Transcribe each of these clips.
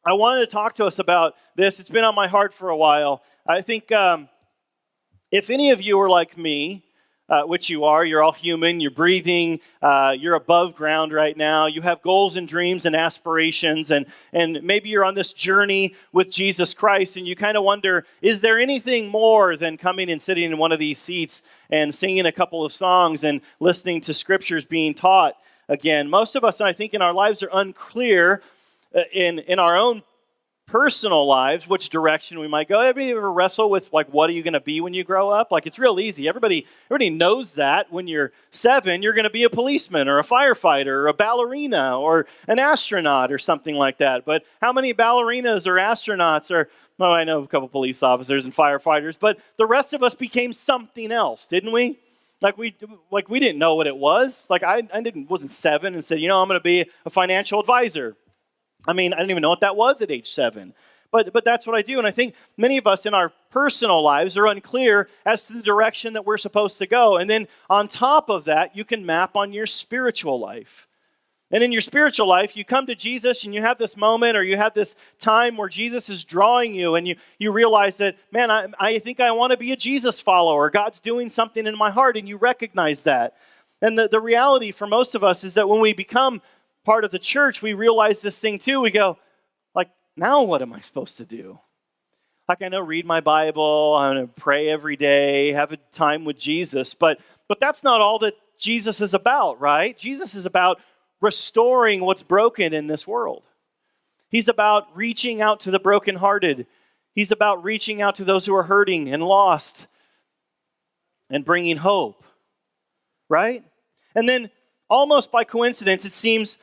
I wanted to talk to us about this. It's been on my heart for a while. I think if any of you are like me, which you are, you're all human, you're breathing, you're above ground right now, you have goals and dreams and aspirations, and maybe you're on this journey with Jesus Christ, and you kind of wonder, is there anything more than coming and sitting in one of these seats and singing a couple of songs and listening to scriptures being taught again? Most of us, I think, in our lives are unclear in our own personal lives, which direction we might go. Everybody ever wrestle with, like, what are you going to be when you grow up? Like, it's real easy. Everybody knows that when you're 7, you're going to be a policeman or a firefighter or a ballerina or an astronaut or something like that. But how many ballerinas or astronauts or, well, I know a couple police officers and firefighters, but the rest of us became something else, didn't we? Like we didn't know what it was. Like I wasn't 7 and said, I'm going to be a financial advisor. I didn't even know what that was at age 7. But that's what I do. And I think many of us in our personal lives are unclear as to the direction that we're supposed to go. And then on top of that, you can map on your spiritual life. And in your spiritual life, you come to Jesus and you have this moment or you have this time where Jesus is drawing you and you realize that, man, I think I want to be a Jesus follower. God's doing something in my heart, and you recognize that. And the reality for most of us is that when we become part of the church, we realize this thing too. We go, like, now what am I supposed to do? Like, I know, read my Bible, I'm going to pray every day, have a time with Jesus, but that's not all that Jesus is about, right? Jesus is about restoring what's broken in this world. He's about reaching out to the brokenhearted. He's about reaching out to those who are hurting and lost and bringing hope, right? And then almost by coincidence, it seems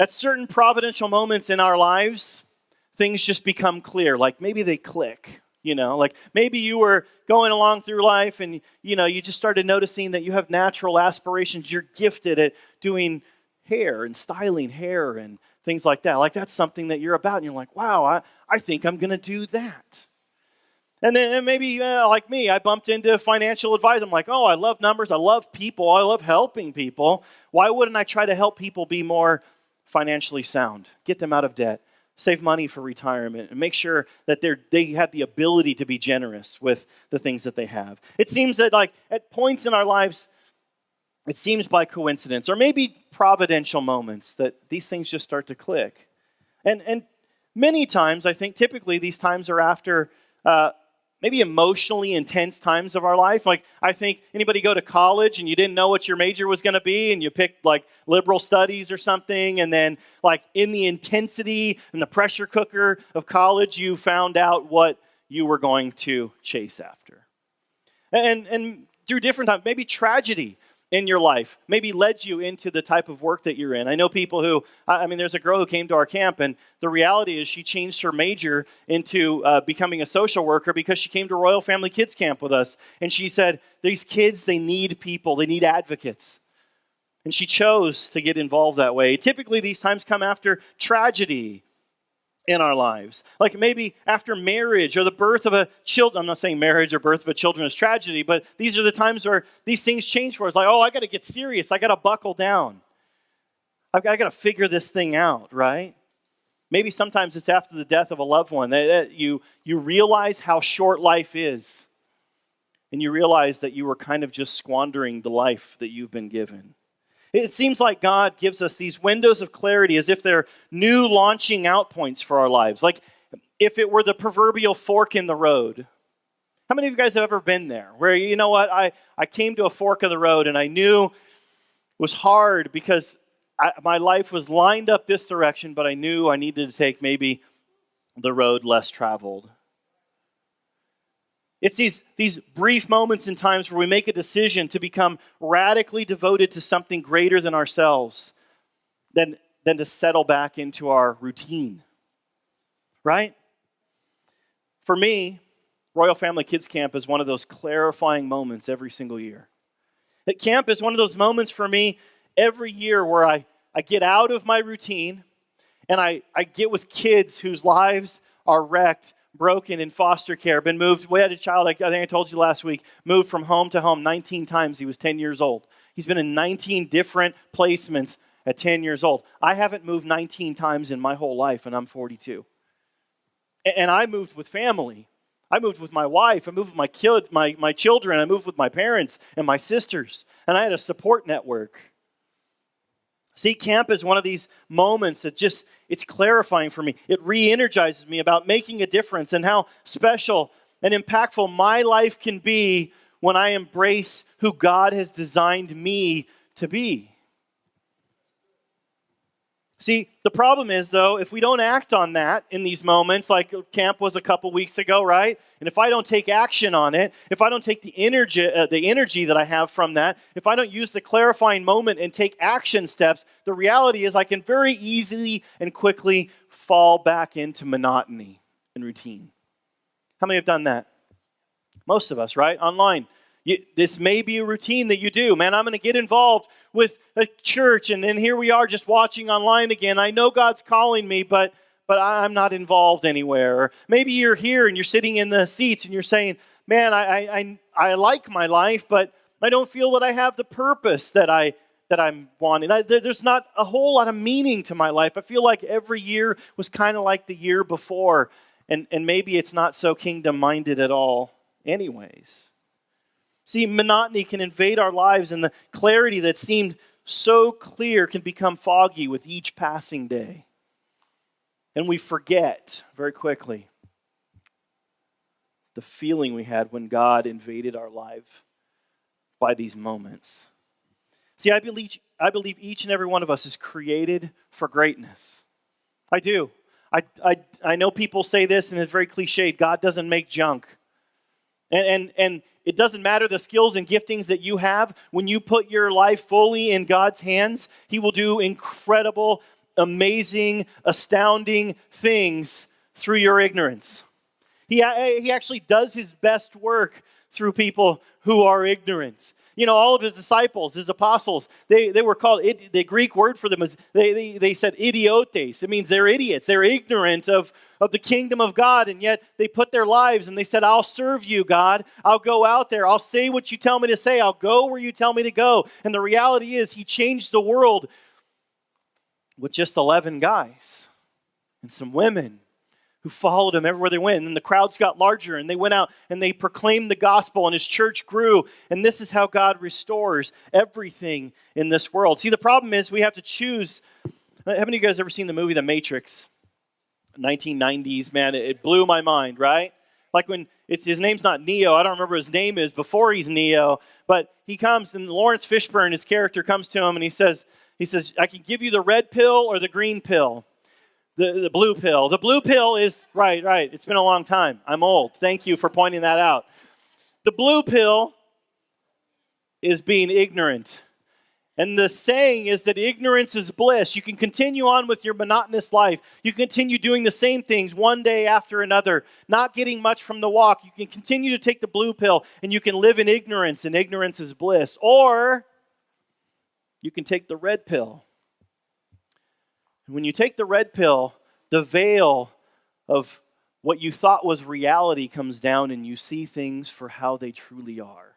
at certain providential moments in our lives, things just become clear. Like maybe they click, like maybe you were going along through life and, you just started noticing that you have natural aspirations. You're gifted at doing hair and styling hair and things like that. Like that's something that you're about. And you're like, wow, I think I'm going to do that. And then maybe like me, I bumped into financial advice. I'm like, oh, I love numbers. I love people. I love helping people. Why wouldn't I try to help people be more financially sound, get them out of debt, save money for retirement, and make sure that they have the ability to be generous with the things that they have? It seems that like at points in our lives, it seems by coincidence or maybe providential moments that these things just start to click. And many times, I think typically these times are after maybe emotionally intense times of our life. Like, I think anybody go to college and you didn't know what your major was going to be and you picked like liberal studies or something, and then like in the intensity and the pressure cooker of college, you found out what you were going to chase after. And through different times, maybe tragedy in your life maybe led you into the type of work that you're in. I know people who, there's a girl who came to our camp, and the reality is she changed her major into becoming a social worker because she came to Royal Family Kids Camp with us. And she said, these kids, they need people, they need advocates. And she chose to get involved that way. Typically, these times come after tragedy in our lives. Like maybe after marriage or the birth of a child. I'm not saying marriage or birth of a children is tragedy, but these are the times where these things change for us. Like, oh, I got to get serious. I got to buckle down. I got to figure this thing out, right? Maybe sometimes it's after the death of a loved one that you realize how short life is. And you realize that you were kind of just squandering the life that you've been given. It seems like God gives us these windows of clarity as if they're new launching out points for our lives. Like if it were the proverbial fork in the road. How many of you guys have ever been there? Where, you know what, I came to a fork of the road and I knew it was hard because my life was lined up this direction, but I knew I needed to take maybe the road less traveled. It's these brief moments in times where we make a decision to become radically devoted to something greater than ourselves than to settle back into our routine, right? For me, Royal Family Kids Camp is one of those clarifying moments every single year. At camp is one of those moments for me every year where I get out of my routine and I get with kids whose lives are wrecked, broken in foster care, been moved. We had a child, I think I told you last week, moved from home to home 19 times. He was 10 years old. He's been in 19 different placements at 10 years old. I haven't moved 19 times in my whole life, and I'm 42. And I moved with family. I moved with my wife. I moved with my children. I moved with my parents and my sisters. And I had a support network. See, camp is one of these moments that it's clarifying for me. It re-energizes me about making a difference and how special and impactful my life can be when I embrace who God has designed me to be. See, the problem is, though, if we don't act on that in these moments, like camp was a couple weeks ago, right? And if I don't take action on it, if I don't take the energy that I have from that, if I don't use the clarifying moment and take action steps, the reality is I can very easily and quickly fall back into monotony and routine. How many have done that? Most of us, right? Online. This may be a routine that you do. Man, I'm going to get involved with a church, and then here we are just watching online again. I know God's calling me, but I'm not involved anywhere. Or maybe you're here and you're sitting in the seats and you're saying, man, I like my life, but I don't feel that I have the purpose that I'm wanting. There's not a whole lot of meaning to my life. I feel like every year was kind of like the year before, and maybe it's not so kingdom-minded at all anyways. See, monotony can invade our lives, and the clarity that seemed so clear can become foggy with each passing day. And we forget very quickly the feeling we had when God invaded our life by these moments. See, I believe each and every one of us is created for greatness. I do. I know people say this, and it's very cliched. God doesn't make junk. And it doesn't matter the skills and giftings that you have. When you put your life fully in God's hands, He will do incredible, amazing, astounding things through your ignorance. He actually does His best work through people who are ignorant. You know, all of His disciples, His apostles, they were called, the Greek word for them is, they said idiotes. It means they're idiots. They're ignorant of the kingdom of God, and yet they put their lives and they said, I'll serve you, God. I'll go out there. I'll say what you tell me to say. I'll go where you tell me to go. And the reality is, He changed the world with just 11 guys and some women who followed Him everywhere they went. And then the crowds got larger, and they went out and they proclaimed the gospel, and His church grew. And this is how God restores everything in this world. See, the problem is we have to choose. Haven't you guys ever seen the movie The Matrix? 1990s, man, it blew my mind, right? Like when his name's not Neo, I don't remember what his name is before he's Neo, but he comes, and Lawrence Fishburne, his character, comes to him and he says, I can give you the red pill or the green pill. The blue pill. The blue pill is, right, it's been a long time. I'm old. Thank you for pointing that out. The blue pill is being ignorant. And the saying is that ignorance is bliss. You can continue on with your monotonous life. You continue doing the same things one day after another, not getting much from the walk. You can continue to take the blue pill, and you can live in ignorance, and ignorance is bliss. Or you can take the red pill. And when you take the red pill, the veil of what you thought was reality comes down, and you see things for how they truly are.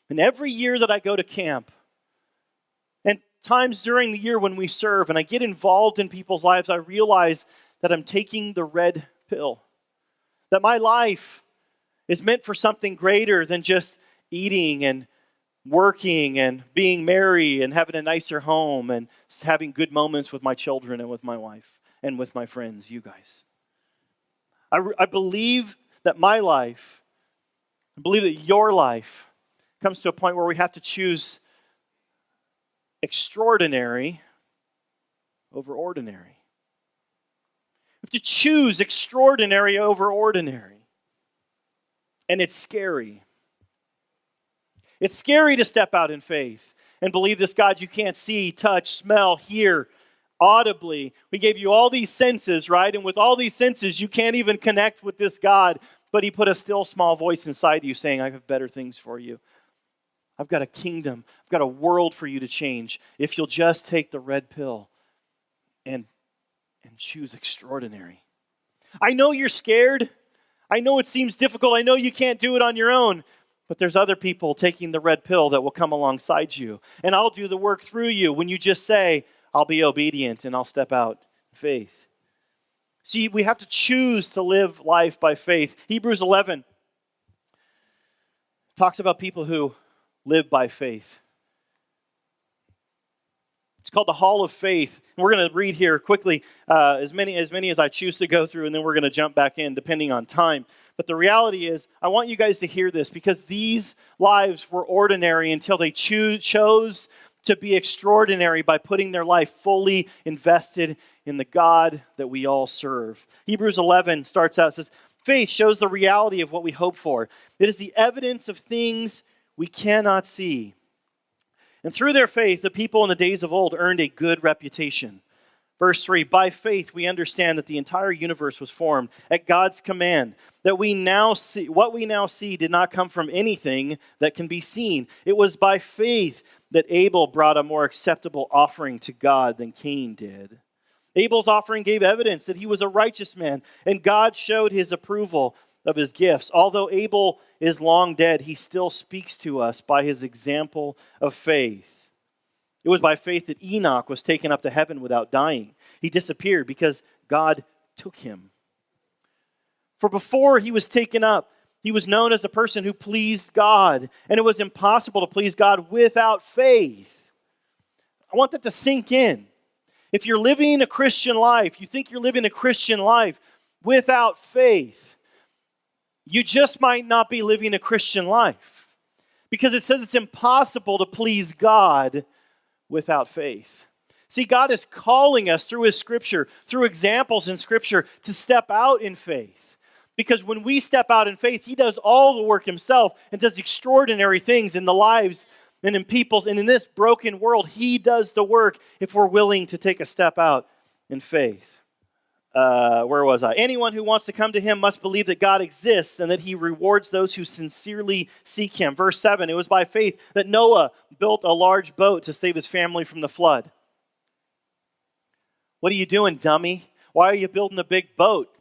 And every year that I go to camp, and times during the year when we serve and I get involved in people's lives, I realize that I'm taking the red pill. That my life is meant for something greater than just eating and working and being merry and having a nicer home and having good moments with my children and with my wife and with my friends, you guys. I believe that my life, I believe that your life comes to a point where we have to choose extraordinary over ordinary. We have to choose extraordinary over ordinary. And it's scary. It's scary to step out in faith and believe this God you can't see, touch, smell, hear audibly. We gave you all these senses, right? And with all these senses, you can't even connect with this God, but He put a still small voice inside you saying, I have better things for you. I've got a kingdom. I've got a world for you to change if you'll just take the red pill and choose extraordinary. I know you're scared. I know it seems difficult. I know you can't do it on your own. But there's other people taking the red pill that will come alongside you. And I'll do the work through you when you just say, I'll be obedient and I'll step out in faith. See, we have to choose to live life by faith. Hebrews 11 talks about people who live by faith. It's called the Hall of Faith. And we're going to read here quickly as many as I choose to go through, and then we're going to jump back in depending on time. But the reality is, I want you guys to hear this because these lives were ordinary until they chose to be extraordinary by putting their life fully invested in the God that we all serve. Hebrews 11 starts out, it says, faith shows the reality of what we hope for. It is the evidence of things we cannot see. And through their faith, the people in the days of old earned a good reputation. Verse 3, by faith we understand that the entire universe was formed at God's command, that what we now see did not come from anything that can be seen. It was by faith that Abel brought a more acceptable offering to God than Cain did. Abel's offering gave evidence that he was a righteous man, and God showed his approval of his gifts. Although Abel is long dead, he still speaks to us by his example of faith. It was by faith that Enoch was taken up to heaven without dying. He disappeared because God took him. For before he was taken up, he was known as a person who pleased God, and it was impossible to please God without faith. I want that to sink in. If you're living a Christian life, you think you're living a Christian life without faith, you just might not be living a Christian life. Because it says it's impossible to please God without faith. See, God is calling us through His Scripture, through examples in Scripture, to step out in faith. Because when we step out in faith, He does all the work Himself and does extraordinary things in the lives and in people's, and in this broken world, He does the work if we're willing to take a step out in faith. Where was I? Anyone who wants to come to Him must believe that God exists and that He rewards those who sincerely seek Him. Verse 7, it was by faith that Noah built a large boat to save his family from the flood. What are you doing, dummy? Why are you building a big boat?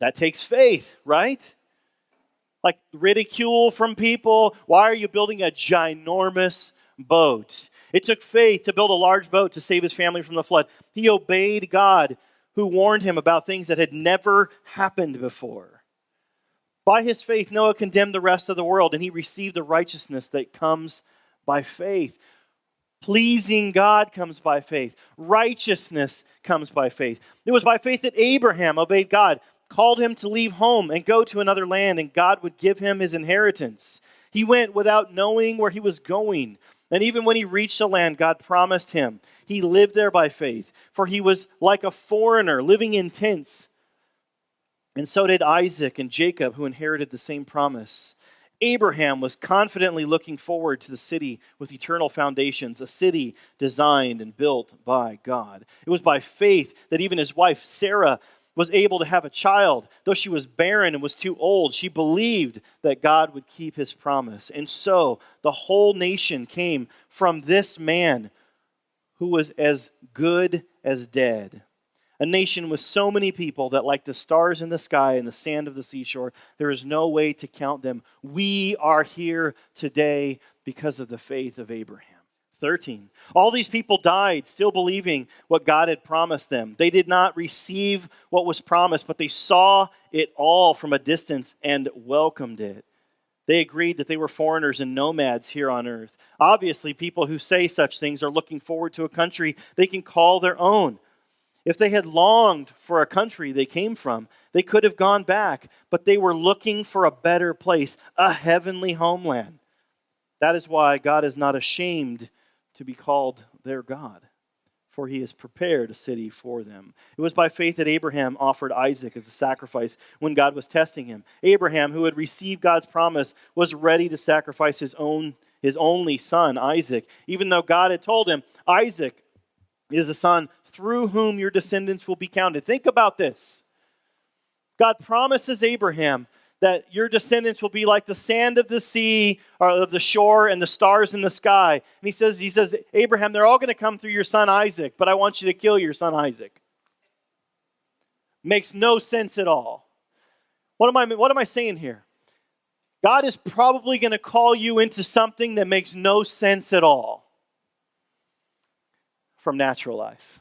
That takes faith, right? Like ridicule from people. Why are you building a ginormous boat? It took faith to build a large boat to save his family from the flood. He obeyed God, who warned him about things that had never happened before. By his faith, Noah condemned the rest of the world, and he received the righteousness that comes by faith. Pleasing God comes by faith. Righteousness comes by faith. It was by faith that Abraham obeyed God, called him to leave home and go to another land, and God would give him his inheritance. He went without knowing where he was going. And even when he reached the land God promised him, he lived there by faith, for he was like a foreigner living in tents. And so did Isaac and Jacob, who inherited the same promise. Abraham was confidently looking forward to the city with eternal foundations, a city designed and built by God. It was by faith that even his wife, Sarah, was able to have a child. Though she was barren and was too old, she believed that God would keep his promise. And so the whole nation came from this man who was as good as dead. A nation with so many people that, like the stars in the sky and the sand of the seashore, there is no way to count them. We are here today because of the faith of Abraham. 13. All these people died still believing what God had promised them. They did not receive what was promised, but they saw it all from a distance and welcomed it. They agreed that they were foreigners and nomads here on earth. Obviously, people who say such things are looking forward to a country they can call their own. If they had longed for a country they came from, they could have gone back, but they were looking for a better place, a heavenly homeland. That is why God is not ashamed to be called their God, for He has prepared a city for them. It was by faith that Abraham offered Isaac as a sacrifice when God was testing him. Abraham, who had received God's promise, was ready to sacrifice his only son, Isaac, even though God had told him, Isaac is a son through whom your descendants will be counted. Think about this. God promises Abraham that your descendants will be like the sand of the sea or of the shore and the stars in the sky. And he says, Abraham, they're all going to come through your son Isaac, but I want you to kill your son Isaac. Makes no sense at all. What am I saying here? God is probably going to call you into something that makes no sense at all from natural eyes.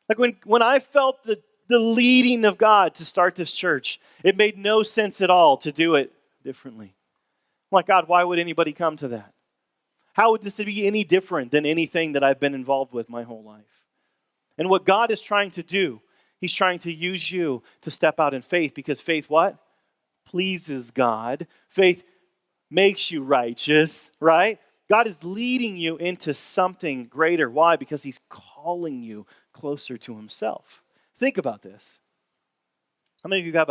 Like when I felt the leading of God to start this church, it made no sense at all to do it differently. I'm like, God, why would anybody come to that? How would this be any different than anything that I've been involved with my whole life? And what God is trying to do, He's trying to use you to step out in faith, because faith what? Pleases God. Faith makes you righteous, right? God is leading you into something greater. Why? Because He's calling you closer to Himself. Think about this. How many of you have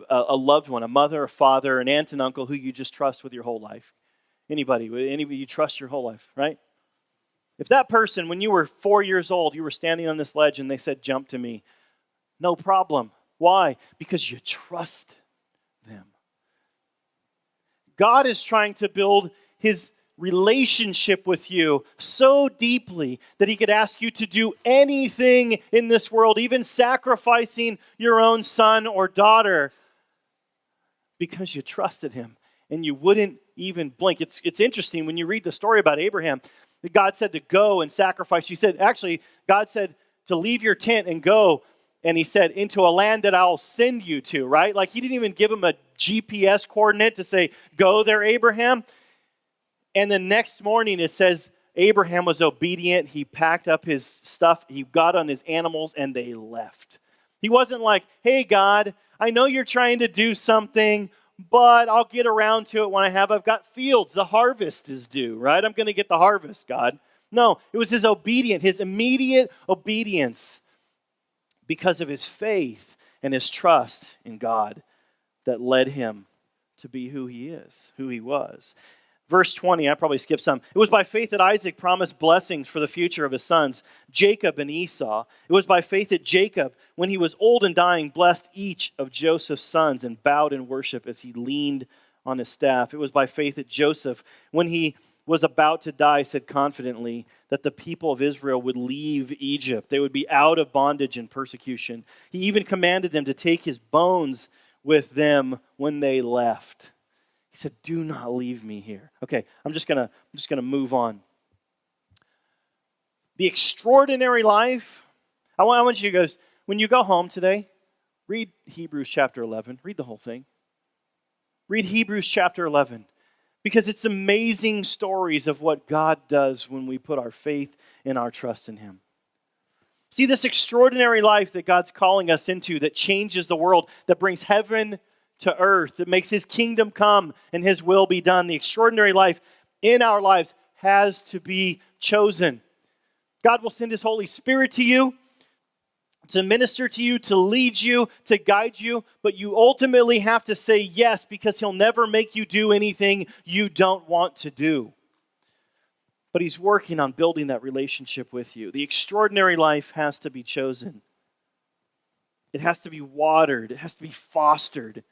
a loved one, a mother, a father, an aunt and uncle who you just trust with your whole life? Anybody you trust your whole life, right? If that person, when you were 4 years old, you were standing on this ledge and they said, jump to me, no problem. Why? Because you trust them. God is trying to build His relationship with you so deeply that He could ask you to do anything in this world, even sacrificing your own son or daughter, because you trusted Him and you wouldn't even blink. It's interesting when you read the story about Abraham, that God said to go and sacrifice. God said to leave your tent and go, and He said, into a land that I'll send you to, right? Like He didn't even give him a GPS coordinate to say, go there, Abraham. And the next morning it says, Abraham was obedient. He packed up his stuff. He got on his animals and they left. He wasn't like, hey, God, I know you're trying to do something, but I'll get around to it when I've got fields. The harvest is due, right? I'm going to get the harvest, God. No, it was his immediate obedience, because of his faith and his trust in God, that led him to be who he was. Verse 20, I probably skipped some. It was by faith that Isaac promised blessings for the future of his sons, Jacob and Esau. It was by faith that Jacob, when he was old and dying, blessed each of Joseph's sons and bowed in worship as he leaned on his staff. It was by faith that Joseph, when he was about to die, said confidently that the people of Israel would leave Egypt. They would be out of bondage and persecution. He even commanded them to take his bones with them when they left. He said, do not leave me here. Okay, I'm just gonna move on. The extraordinary life. I want you guys, when you go home today, read Hebrews chapter 11. Read the whole thing. Read Hebrews chapter 11. Because it's amazing stories of what God does when we put our faith and our trust in Him. See, this extraordinary life that God's calling us into, that changes the world, that brings heaven to earth, that makes His kingdom come and His will be done. The extraordinary life in our lives has to be chosen. God will send His Holy Spirit to you, to minister to you, to lead you, to guide you, but you ultimately have to say yes, because He'll never make you do anything you don't want to do. But He's working on building that relationship with you. The extraordinary life has to be chosen. It has to be watered. It has to be fostered.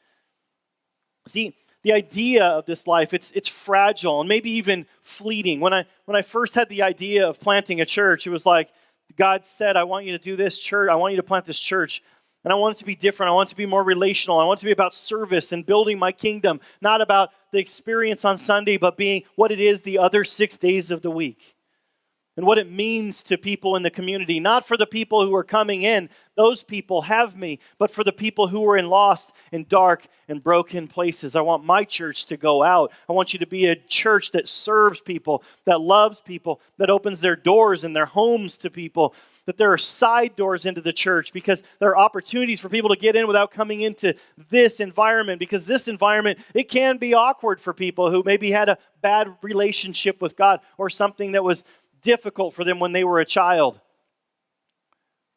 See, the idea of this life, it's fragile and maybe even fleeting. When I first had the idea of planting a church, it was like, God said, I want you to do this church. I want you to plant this church. And I want it to be different. I want it to be more relational. I want it to be about service and building my kingdom. Not about the experience on Sunday, but being what it is the other 6 days of the week. And what it means to people in the community. Not for the people who are coming in. Those people have me. But for the people who are in lost and dark and broken places. I want my church to go out. I want you to be a church that serves people, that loves people, that opens their doors and their homes to people. That there are side doors into the church, because there are opportunities for people to get in without coming into this environment. Because this environment, it can be awkward for people who maybe had a bad relationship with God, or something that was difficult for them when they were a child.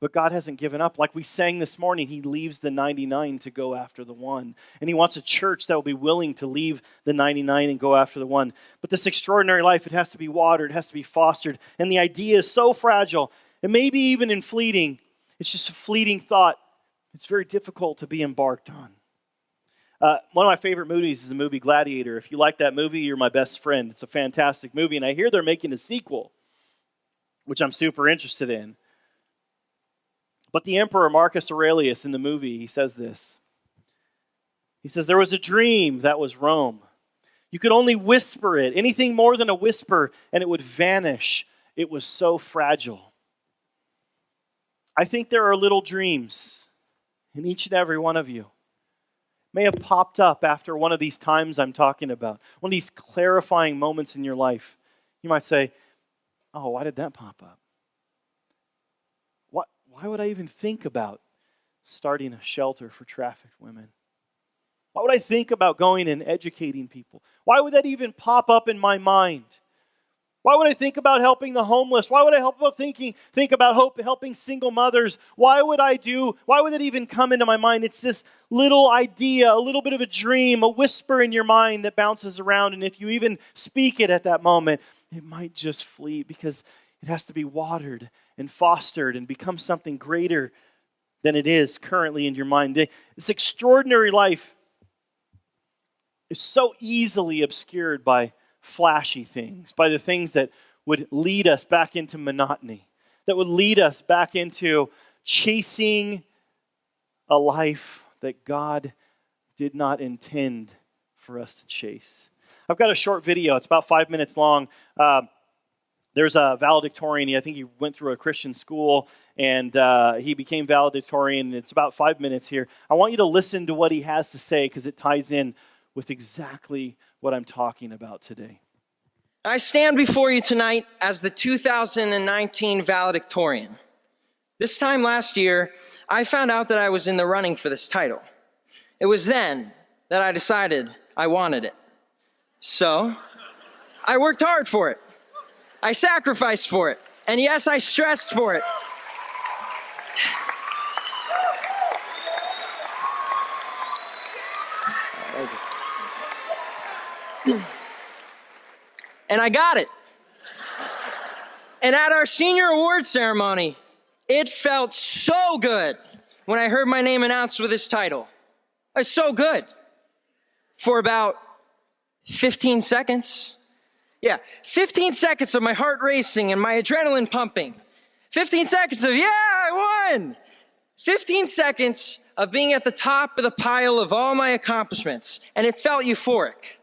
But God hasn't given up. Like we sang this morning, He leaves the 99 to go after the one. And He wants a church that will be willing to leave the 99 and go after the one. But this extraordinary life, it has to be watered, it has to be fostered. And the idea is so fragile, and maybe even in fleeting, it's just a fleeting thought. It's very difficult to be embarked on. One of my favorite movies is the movie Gladiator. If you like that movie, you're my best friend. It's a fantastic movie, and I hear they're making a sequel, which I'm super interested in. But the Emperor Marcus Aurelius in the movie, he says this. He says, there was a dream that was Rome. You could only whisper it, anything more than a whisper, and it would vanish. It was so fragile. I think there are little dreams in each and every one of you. May have popped up after one of these times I'm talking about, one of these clarifying moments in your life. You might say, oh, why did that pop up? Why would I even think about starting a shelter for trafficked women? Why would I think about going and educating people? Why would that even pop up in my mind? Why would I think about helping the homeless? Why would I think about helping single mothers? Why would it even come into my mind? It's this little idea, a little bit of a dream, a whisper in your mind that bounces around. And if you even speak it at that moment, it might just flee because it has to be watered and fostered and become something greater than it is currently in your mind. This extraordinary life is so easily obscured by flashy things, by the things that would lead us back into monotony, that would lead us back into chasing a life that God did not intend for us to chase. I've got a short video. It's about 5 minutes long. There's a valedictorian. I think he went through a Christian school, and he became valedictorian. It's about 5 minutes here. I want you to listen to what he has to say because it ties in with exactly what I'm talking about today. I stand before you tonight as the 2019 valedictorian. This time last year, I found out that I was in the running for this title. It was then that I decided I wanted it. So, I worked hard for it. I sacrificed for it. And yes, I stressed for it. And I got it. And at our senior award ceremony, it felt so good when I heard my name announced with this title. It was so good. For about 15 seconds. Yeah, 15 seconds of my heart racing and my adrenaline pumping. 15 seconds of, yeah, I won. 15 seconds of being at the top of the pile of all my accomplishments. And it felt euphoric.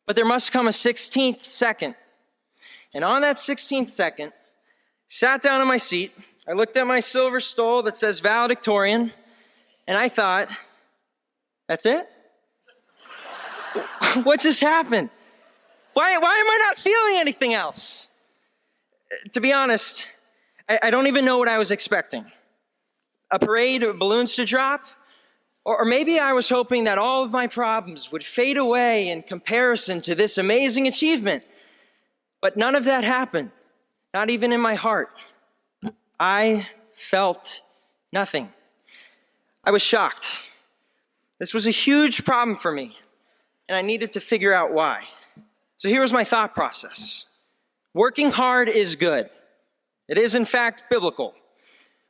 But there must come a 16th second. And on that 16th second, sat down in my seat, I looked at my silver stole that says valedictorian, and I thought, that's it? What just happened? Why am I not feeling anything else? To be honest, I don't even know what I was expecting. A parade of balloons to drop? Or maybe I was hoping that all of my problems would fade away in comparison to this amazing achievement. But none of that happened, not even in my heart. I felt nothing. I was shocked. This was a huge problem for me, and I needed to figure out why. So here was my thought process. Working hard is good. It is, in fact, biblical.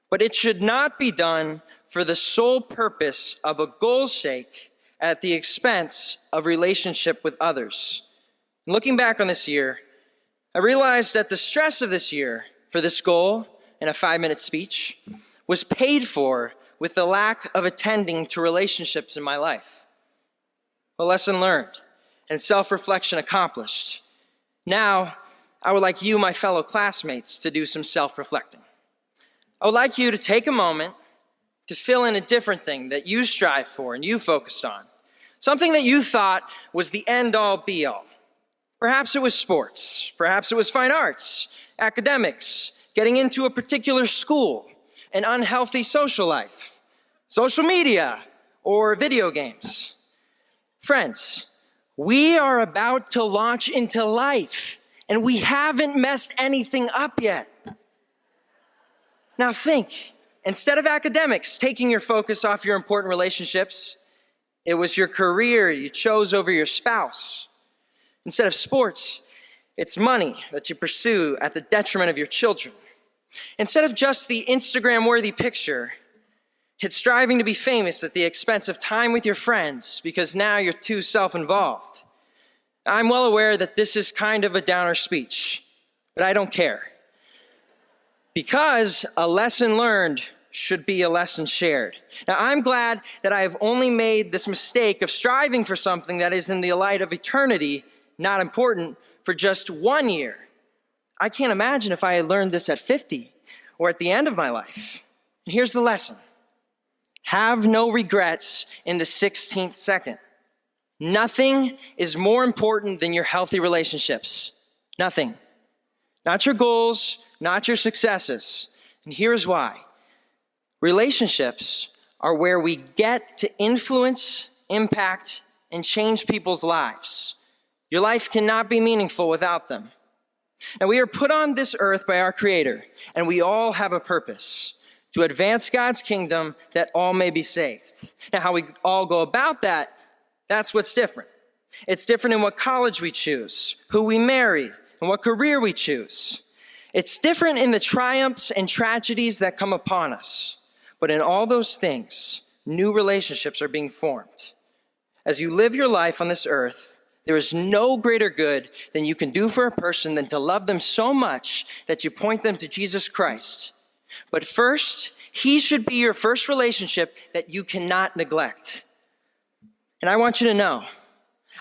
But it should not be done for the sole purpose of a goal's sake at the expense of relationship with others. Looking back on this year, I realized that the stress of this year for this goal in a 5-minute speech was paid for with the lack of attending to relationships in my life. A lesson learned and self-reflection accomplished. Now, I would like you, my fellow classmates, to do some self-reflecting. I would like you to take a moment to fill in a different thing that you strive for and you focused on. Something that you thought was the end-all, be-all. Perhaps it was sports. Perhaps it was fine arts, academics, getting into a particular school, an unhealthy social life, social media, or video games. Friends, we are about to launch into life, and we haven't messed anything up yet. Now think, instead of academics taking your focus off your important relationships, it was your career you chose over your spouse. Instead of sports, it's money that you pursue at the detriment of your children. Instead of just the Instagram-worthy picture, it's striving to be famous at the expense of time with your friends because now you're too self-involved. I'm well aware that this is kind of a downer speech, but I don't care. Because a lesson learned should be a lesson shared. Now, I'm glad that I have only made this mistake of striving for something that is in the light of eternity, not important, for just 1 year. I can't imagine if I had learned this at 50 or at the end of my life. And here's the lesson. Have no regrets in the 16th second. Nothing is more important than your healthy relationships. Nothing. Not your goals, not your successes. And here's why. Relationships are where we get to influence, impact, and change people's lives. Your life cannot be meaningful without them. Now, we are put on this earth by our Creator, and we all have a purpose to advance God's kingdom that all may be saved. Now, how we all go about that, that's what's different. It's different in what college we choose, who we marry, and what career we choose. It's different in the triumphs and tragedies that come upon us. But in all those things, new relationships are being formed. As you live your life on this earth, there is no greater good than you can do for a person than to love them so much that you point them to Jesus Christ. But first, he should be your first relationship that you cannot neglect. And I want you to know,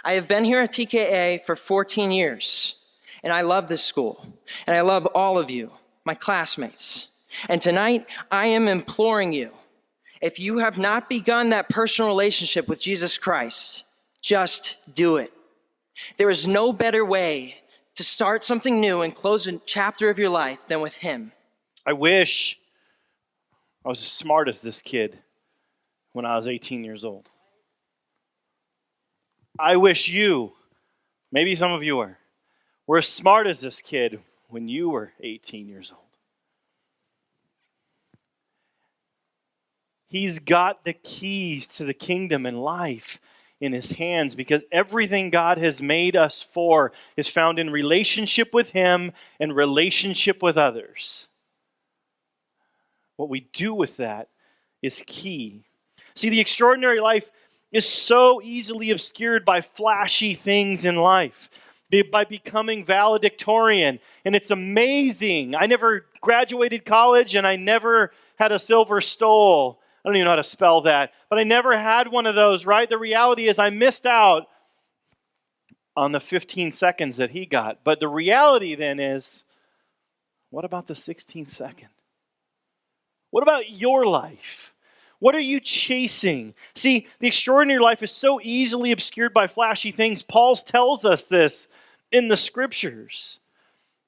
I have been here at TKA for 14 years, and I love this school, and I love all of you, my classmates. And tonight, I am imploring you, if you have not begun that personal relationship with Jesus Christ, just do it. There is no better way to start something new and close a chapter of your life than with him. I wish I was as smart as this kid when I was 18 years old. I wish you, maybe some of you were as smart as this kid when you were 18 years old. He's got the keys to the kingdom and life in his hands because everything God has made us for is found in relationship with him and relationship with others. What we do with that is key. See, the extraordinary life is so easily obscured by flashy things in life, by becoming valedictorian. And it's amazing. I never graduated college and I never had a silver stole. I don't even know how to spell that, but I never had one of those, right? The reality is I missed out on the 15 seconds that he got. But the reality then is, what about the 16th second? What about your life? What are you chasing? See, the extraordinary life is so easily obscured by flashy things. Paul tells us this in the scriptures.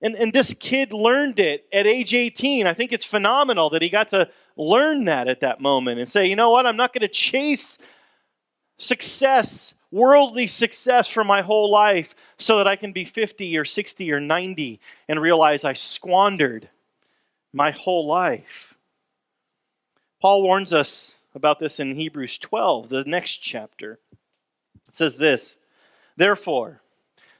And this kid learned it at age 18. I think it's phenomenal that he got to learn that at that moment and say, you know what, I'm not going to chase success, worldly success for my whole life so that I can be 50 or 60 or 90 and realize I squandered my whole life. Paul warns us about this in Hebrews 12, the next chapter. It says this, therefore,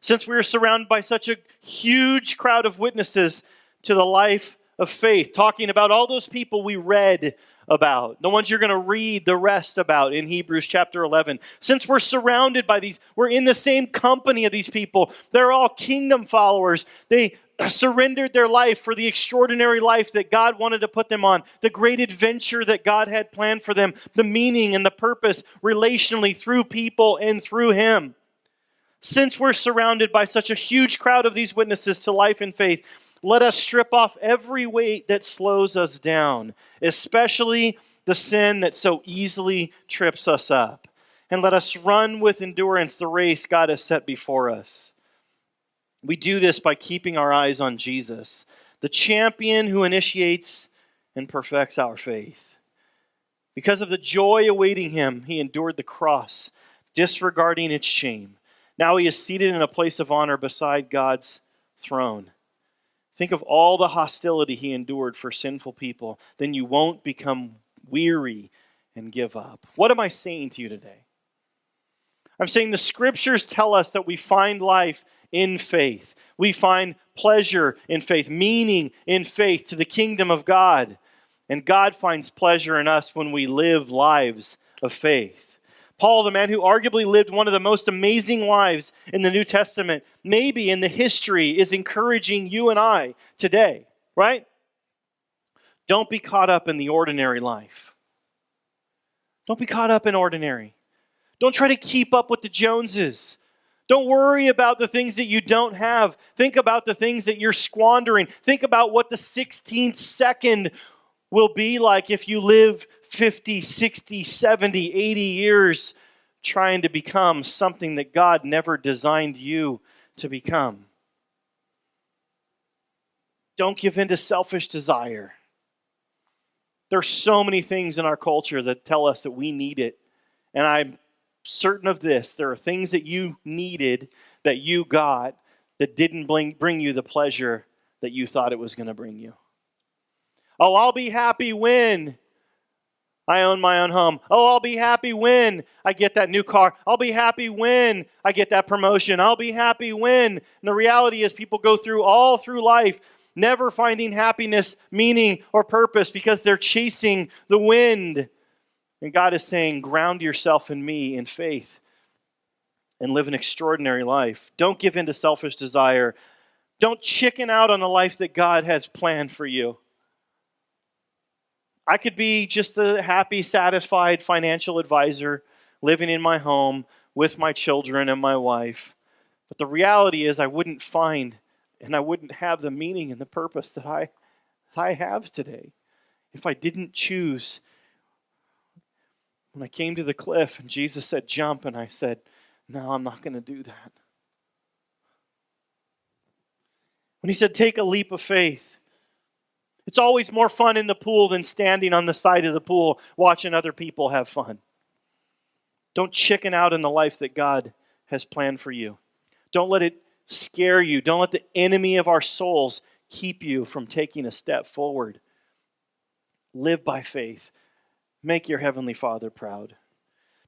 since we are surrounded by such a huge crowd of witnesses to the life of faith, talking about all those people we read about, the ones you're going to read the rest about in Hebrews chapter 11. Since we're surrounded by these, we're in the same company of these people. They're all kingdom followers. They surrendered their life for the extraordinary life that God wanted to put them on, the great adventure that God had planned for them, the meaning and the purpose relationally through people and through him. Since we're surrounded by such a huge crowd of these witnesses to life and faith, let us strip off every weight that slows us down, especially the sin that so easily trips us up. And let us run with endurance the race God has set before us. We do this by keeping our eyes on Jesus, the champion who initiates and perfects our faith. Because of the joy awaiting him, he endured the cross, disregarding its shame. Now he is seated in a place of honor beside God's throne. Think of all the hostility he endured for sinful people. Then you won't become weary and give up. What am I saying to you today? I'm saying the scriptures tell us that we find life in faith. We find pleasure in faith, meaning in faith to the kingdom of God. And God finds pleasure in us when we live lives of faith. Paul, the man who arguably lived one of the most amazing lives in the New Testament, maybe in the history, is encouraging you and I today, right? Don't be caught up in the ordinary life. Don't be caught up in ordinary. Don't try to keep up with the Joneses. Don't worry about the things that you don't have. Think about the things that you're squandering. Think about what the 16th second will be like if you live 50, 60, 70, 80 years trying to become something that God never designed you to become. Don't give in to selfish desire. There's so many things in our culture that tell us that we need it. And I'm certain of this. There are things that you needed, that you got, that didn't bring you the pleasure that you thought it was going to bring you. Oh, I'll be happy when I own my own home. Oh, I'll be happy when I get that new car. I'll be happy when I get that promotion. I'll be happy when. And the reality is people go through all through life never finding happiness, meaning, or purpose because they're chasing the wind. And God is saying, ground yourself in me in faith and live an extraordinary life. Don't give in to selfish desire. Don't chicken out on the life that God has planned for you. I could be just a happy, satisfied financial advisor living in my home with my children and my wife. But the reality is I wouldn't find and I wouldn't have the meaning and the purpose that I have today if I didn't choose. When I came to the cliff and Jesus said, jump, and I said, no, I'm not going to do that. When he said, take a leap of faith, it's always more fun in the pool than standing on the side of the pool watching other people have fun. Don't chicken out in the life that God has planned for you. Don't let it scare you. Don't let the enemy of our souls keep you from taking a step forward. Live by faith. Make your Heavenly Father proud.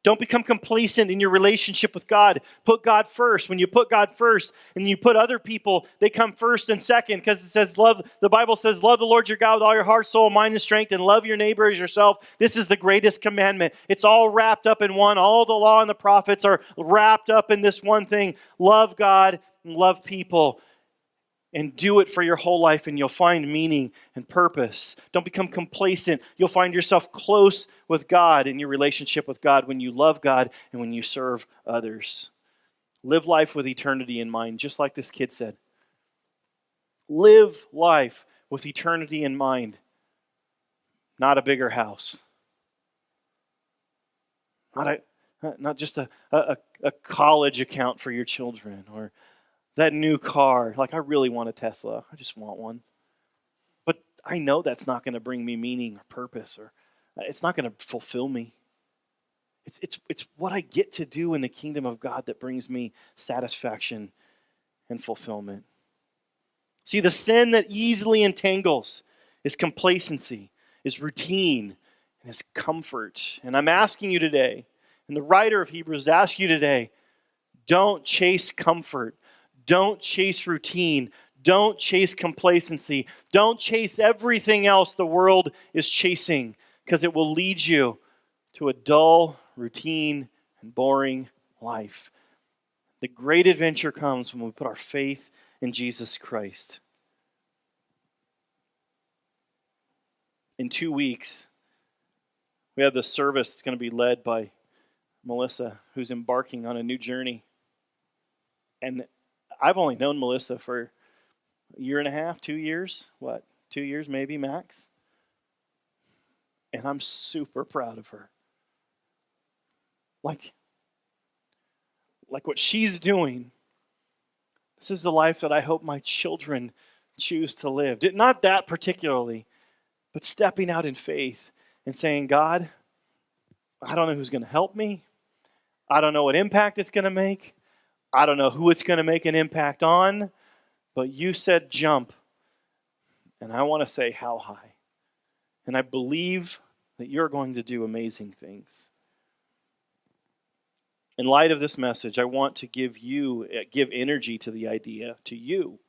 Don't become complacent in your relationship with God. Put God first. When you put God first and you put other people, they come first and second because it says the Bible says, love the Lord your God with all your heart, soul, mind, and strength, and love your neighbor as yourself. This is the greatest commandment. It's all wrapped up in one. All the law and the prophets are wrapped up in this one thing. Love God and love people. And do it for your whole life and you'll find meaning and purpose. Don't become complacent. You'll find yourself close with God in your relationship with God when you love God and when you serve others. Live life with eternity in mind, just like this kid said. Live life with eternity in mind, not a bigger house. Not just a college account for your children or that new car. Like, I really want a Tesla. I just want one. But I know that's not going to bring me meaning or purpose, or it's not going to fulfill me. It's what I get to do in the kingdom of God that brings me satisfaction and fulfillment. See, the sin that easily entangles is complacency, is routine, and is comfort. And I'm asking you today, and the writer of Hebrews asks you today, don't chase comfort. Don't chase routine. Don't chase complacency. Don't chase everything else the world is chasing, because it will lead you to a dull, routine, and boring life. The great adventure comes when we put our faith in Jesus Christ. In 2 weeks, we have this service that's going to be led by Melissa, who's embarking on a new journey. And I've only known Melissa for a year and a half, 2 years. 2 years maybe, max. And I'm super proud of her. Like what she's doing, this is the life that I hope my children choose to live. Not that particularly, but stepping out in faith and saying, God, I don't know who's going to help me. I don't know what impact it's going to make. I don't know who it's going to make an impact on, but you said jump, and I want to say how high. And I believe that you're going to do amazing things. In light of this message, I want to give energy to the idea, to you,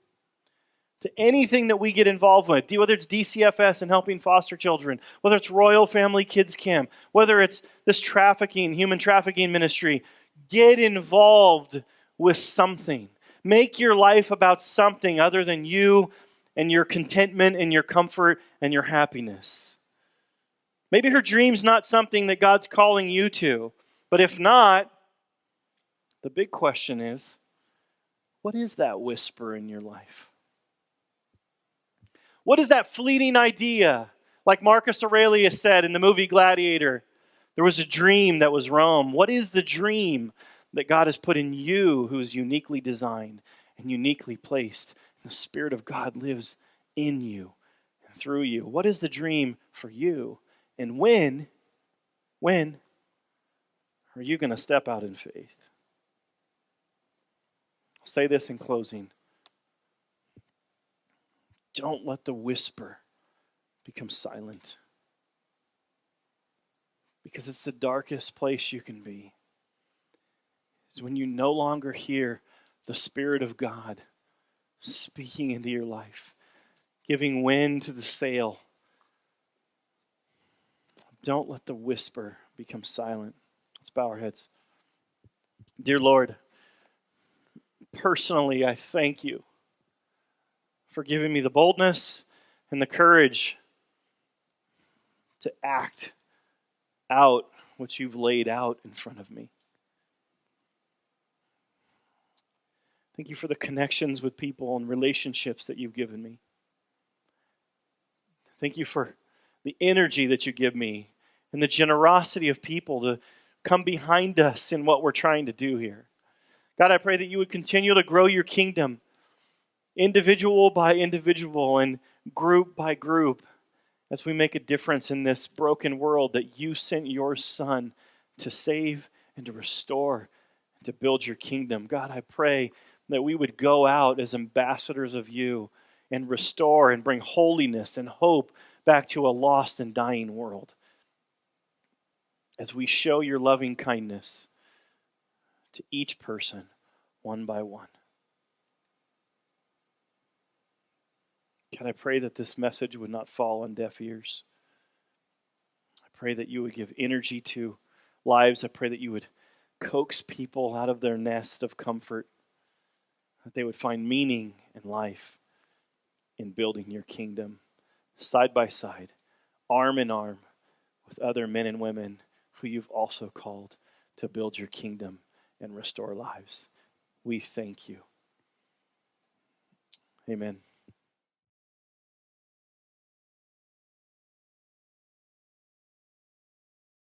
to anything that we get involved with, whether it's DCFS and helping foster children, whether it's Royal Family Kids Camp, whether it's this human trafficking ministry. Get involved with something. Make your life about something other than you and your contentment and your comfort and your happiness. Maybe her dream's not something that God's calling you to, but if not, the big question is, What is that whisper in your life? What is that fleeting idea? Like Marcus Aurelius said in the movie Gladiator, there was a dream that was Rome. What is the dream that God has put in you, who is uniquely designed and uniquely placed? And the Spirit of God lives in you and through you. What is the dream for you? And when are you going to step out in faith? I'll say this in closing. Don't let the whisper become silent, because it's the darkest place you can be. Is when you no longer hear the Spirit of God speaking into your life, giving wind to the sail. Don't let the whisper become silent. Let's bow our heads. Dear Lord, personally, I thank you for giving me the boldness and the courage to act out what you've laid out in front of me. Thank you for the connections with people and relationships that you've given me. Thank you for the energy that you give me and the generosity of people to come behind us in what we're trying to do here. God, I pray that you would continue to grow your kingdom, individual by individual and group by group, as we make a difference in this broken world that you sent your Son to save and to restore and to build your kingdom. God, I pray that we would go out as ambassadors of you and restore and bring holiness and hope back to a lost and dying world, as we show your loving kindness to each person one by one. God, I pray that this message would not fall on deaf ears. I pray that you would give energy to lives. I pray that you would coax people out of their nest of comfort, that they would find meaning in life in building your kingdom side by side, arm in arm with other men and women who you've also called to build your kingdom and restore lives. We thank you. Amen.